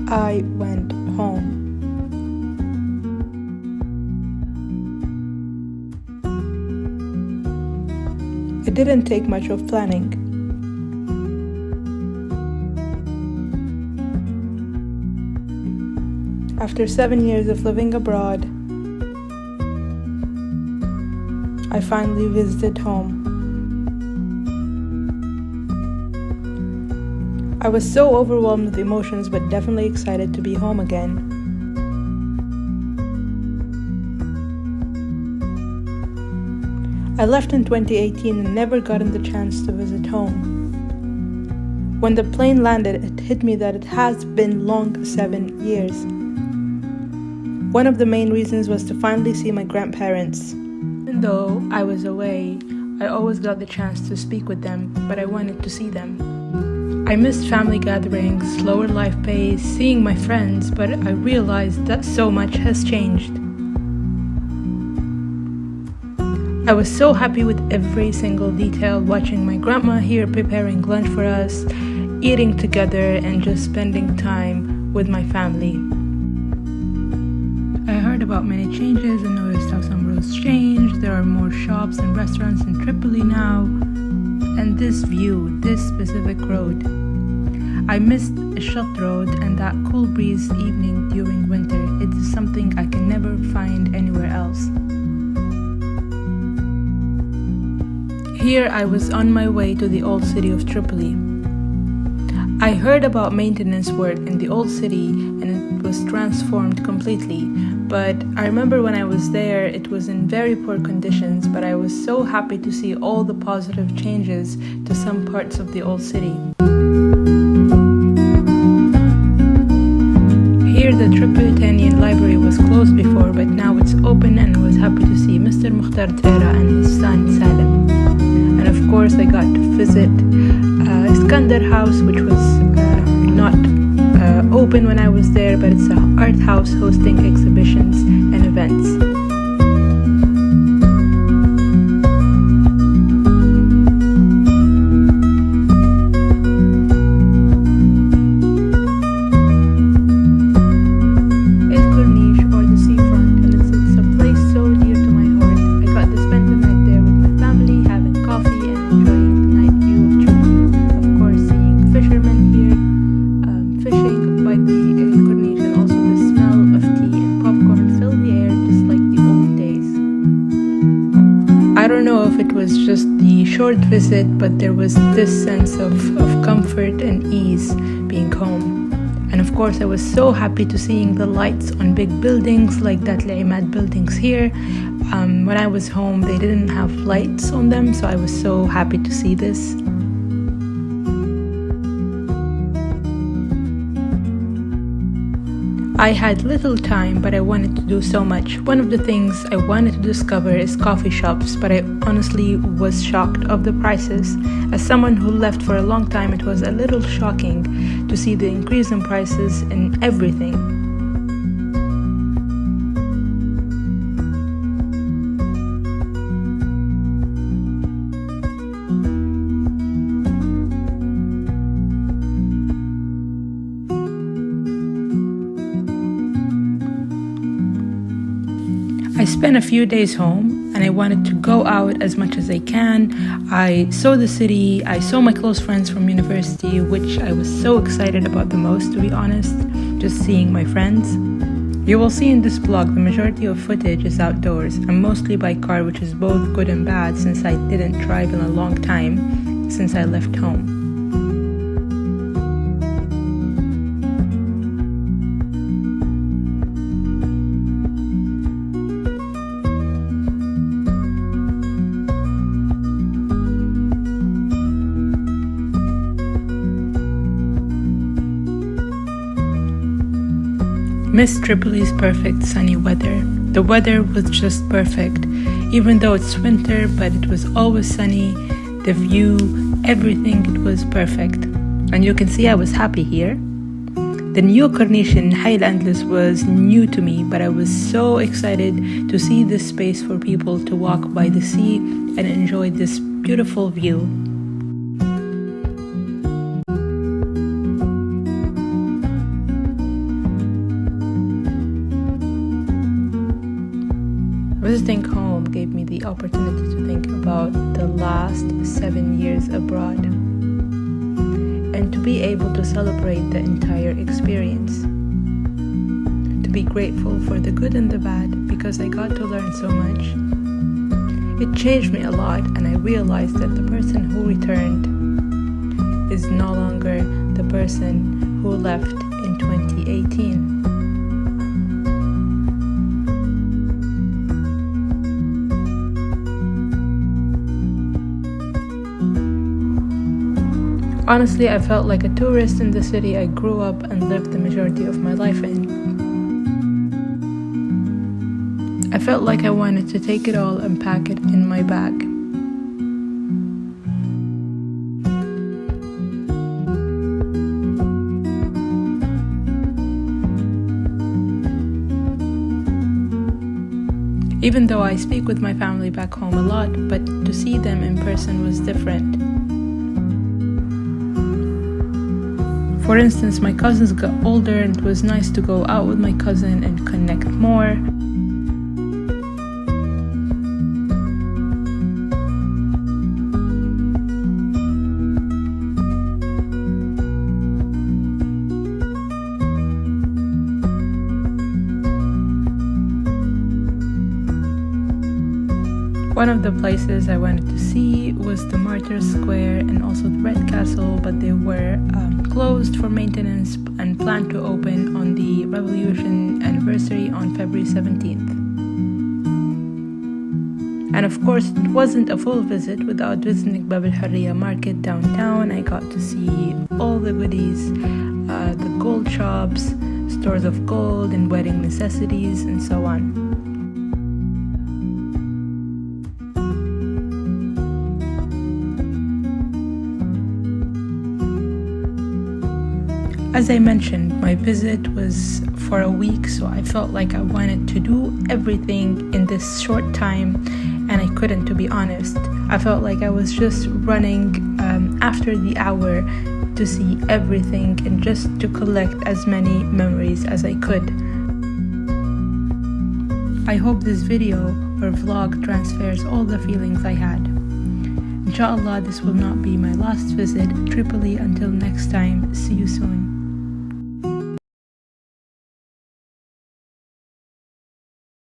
I went home. It didn't take much of planning. After 7 years of living abroad, I finally visited home. I was so overwhelmed with emotions, but definitely excited to be home again. I left in 2018 and never gotten the chance to visit home. When the plane landed, it hit me that it has been long 7 years. One of the main reasons was to finally see my grandparents. Even though I was away, I always got the chance to speak with them, but I wanted to see them. I missed family gatherings, slower life pace, seeing my friends, but I realized that so much has changed. I was so happy with every single detail, watching my grandma here preparing lunch for us, eating together, and just spending time with my family. I heard about many changes and noticed how some roads changed. There are more shops and restaurants in Tripoli now. And this view, this specific road. I missed Shat Road and that cool breeze evening during winter. It is something I can never find anywhere else. Here I was on my way to the old city of Tripoli. I heard about maintenance work in the old city and it was transformed completely. But I remember when I was there, it was in very poor conditions, but I was so happy to see all the positive changes to some parts of the old city. Here the Tripolitanian library was closed before, but now it's open, and I was happy to see Mr. Mukhtar Tera and his son Salim. And of course I got to visit Iskandar House, which was not open when I was there, but it's an art house hosting exhibitions and events. I don't know if it was just the short visit, but there was this sense of comfort and ease being home. And of course I was so happy to seeing the lights on big buildings like that Imad buildings here. When I was home they didn't have lights on them, so I was so happy to see this. I had little time, but I wanted to do so much. One of the things I wanted to discover is coffee shops, but I honestly was shocked of the prices. As someone who left for a long time, it was a little shocking to see the increase in prices in everything. I spent a few days home and I wanted to go out as much as I can. I saw the city, I saw my close friends from university, which I was so excited about the most, to be honest, just seeing my friends. You will see in this vlog the majority of footage is outdoors and mostly by car, which is both good and bad since I didn't drive in a long time since I left home. Miss Tripoli's perfect sunny weather. The weather was just perfect, even though it's winter, but it was always sunny. The view, everything, it was perfect. And you can see I was happy here. The new Corniche in Hayl Andalus was new to me, but I was so excited to see this space for people to walk by the sea and enjoy this beautiful view. the opportunity to think about the last 7 years abroad and to be able to celebrate the entire experience. To be grateful for the good and the bad because I got to learn so much. It changed me a lot, and I realized that the person who returned is no longer the person who left in 2018. Honestly, I felt like a tourist in the city I grew up and lived the majority of my life in. I felt like I wanted to take it all and pack it in my bag. Even though I speak with my family back home a lot, but to see them in person was different. For instance, my cousins got older and it was nice to go out with my cousin and connect more. One of the places I wanted to see was the Martyrs Square and also the Red Castle, but they were closed for maintenance and planned to open on the Revolution anniversary on February 17th. And of course, it wasn't a full visit without visiting Bab al-Harriya market downtown. I got to see all the goodies, the gold shops, stores of gold and wedding necessities, and so on. As I mentioned, my visit was for a week, so I felt like I wanted to do everything in this short time, and I couldn't, to be honest. I felt like I was just running after the hour to see everything and just to collect as many memories as I could. I hope this video or vlog transfers all the feelings I had. Inshallah, this will not be my last visit. Tripoli, until next time, see you soon.